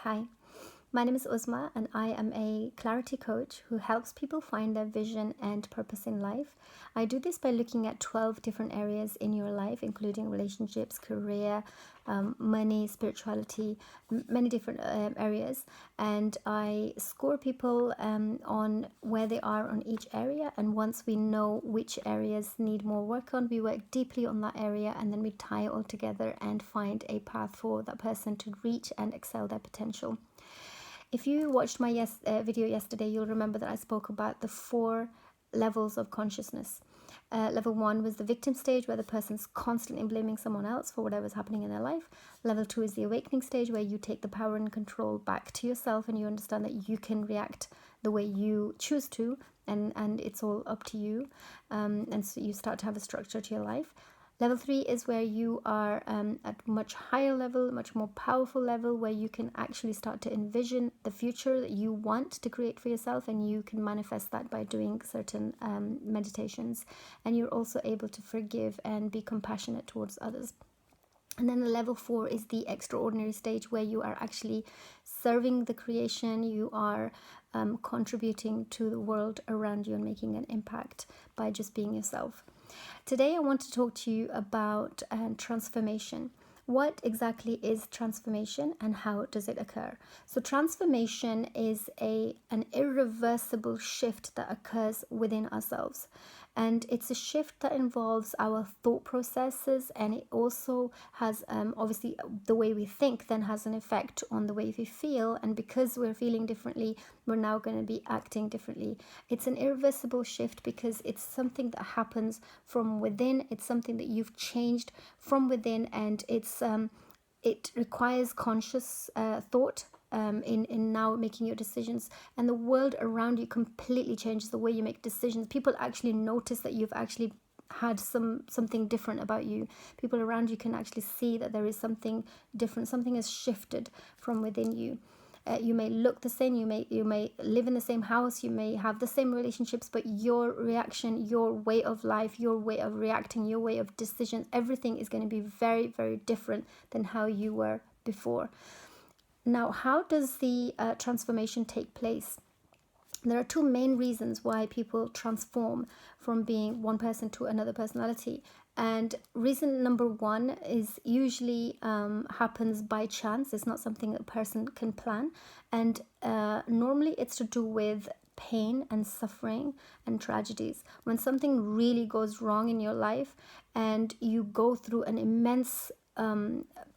Hi, my name is Uzma and I am a clarity coach who helps people find their vision and purpose in life. I do this by looking at 12 different areas in your life, including relationships, career, money, spirituality, many different areas. And I score people on where they are on each area. And once we know which areas need more work on, we work deeply on that area and then we tie it all together and find a path for that person to reach and excel their potential. If you watched my video yesterday, you'll remember that I spoke about the 4 levels of consciousness. Level 1 was the victim stage, where the person's constantly blaming someone else for whatever's happening in their life. Level 2 is the awakening stage, where you take the power and control back to yourself and you understand that you can react the way you choose to, and it's all up to you. And so you start to have a structure to your life. Level 3 is where you are at much higher level, much more powerful level, where you can actually start to envision the future that you want to create for yourself, and you can manifest that by doing certain meditations. And you're also able to forgive and be compassionate towards others. And then the level 4 is the extraordinary stage, where you are actually serving the creation, you are contributing to the world around you and making an impact by just being yourself. Today I want to talk to you about transformation. What exactly is transformation and how does it occur? So transformation is an irreversible shift that occurs within ourselves. And it's a shift that involves our thought processes, and it also has obviously the way we think then has an effect on the way we feel, and because we're feeling differently, we're now going to be acting differently. It's an irreversible shift because it's something that happens from within. It's something that you've changed from within, and it requires conscious thought in now making your decisions, and the world around you completely changes the way you make decisions. People actually notice that you've actually had something different about you. People around you can actually see that there is something different. Something has shifted from within you. You may look the same, you may live in the same house, you may have the same relationships, but your reaction, your way of life, your way of reacting, your way of decisions, everything is going to be very, very different than how you were before. Now, how does the transformation take place? There are 2 main reasons why people transform from being one person to another personality. And reason number 1 is usually happens by chance. It's not something a person can plan. And normally it's to do with pain and suffering and tragedies. When something really goes wrong in your life and you go through an immense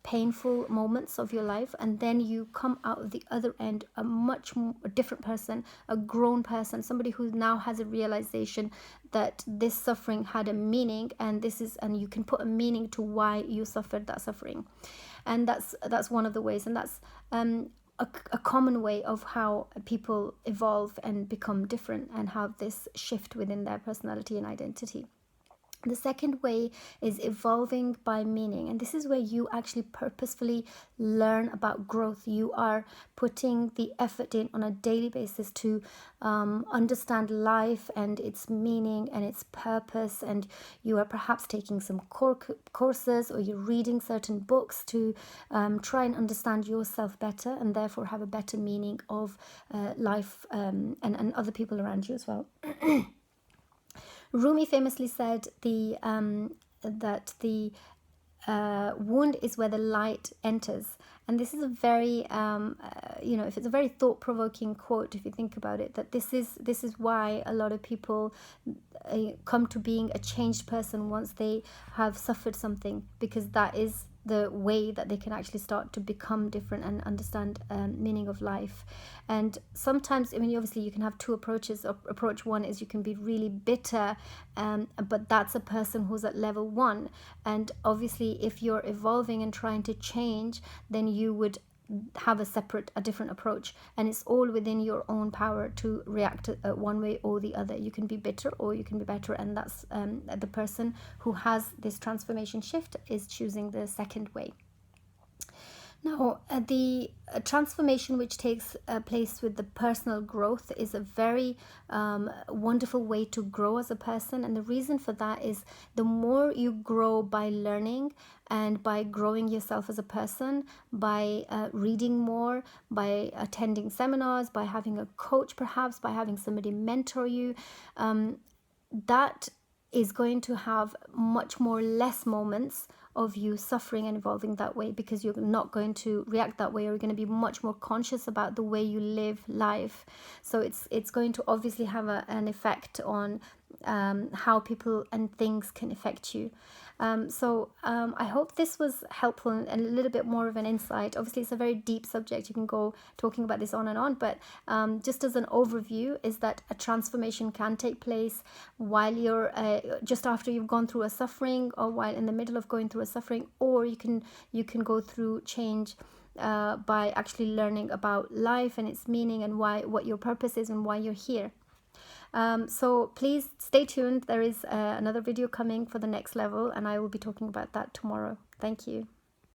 painful moments of your life, and then you come out of the other end a much more different person, a grown person, somebody who now has a realization that this suffering had a meaning, and you can put a meaning to why you suffered that suffering. And that's one of the ways, and that's a common way of how people evolve and become different and have this shift within their personality and identity. The second way is evolving by meaning, and this is where you actually purposefully learn about growth. You are putting the effort in on a daily basis to understand life and its meaning and its purpose, and you are perhaps taking some courses, or you're reading certain books to try and understand yourself better and therefore have a better meaning of life and other people around you as well. Rumi famously said that the wound is where the light enters, and this is a very if it's a very thought-provoking quote if you think about it, that this is why a lot of people come to being a changed person once they have suffered something, because that is the way that they can actually start to become different and understand meaning of life. And sometimes, obviously you can have 2 approaches. Approach 1 is you can be really bitter, but that's a person who's at level 1. And obviously if you're evolving and trying to change, then you would have a different approach, and it's all within your own power to react one way or the other. You can be bitter or you can be better, and that's the person who has this transformation shift is choosing the second way. Now, the transformation which takes place with the personal growth is a very wonderful way to grow as a person. And the reason for that is the more you grow by learning and by growing yourself as a person, by reading more, by attending seminars, by having a coach, perhaps by having somebody mentor you, that is going to have much more less moments of you suffering and evolving that way, because you're not going to react that way, or you're going to be much more conscious about the way you live life. So it's going to obviously have an effect on how people and things can affect you. I hope this was helpful and a little bit more of an insight. Obviously, it's a very deep subject. You can go talking about this on and on, but just as an overview is that a transformation can take place while you're just after you've gone through a suffering, or while in the middle of going through a suffering, or you can go through change by actually learning about life and its meaning, and what your purpose is and why you're here. So please stay tuned. There is another video coming for the next level, and I will be talking about that tomorrow. Thank you.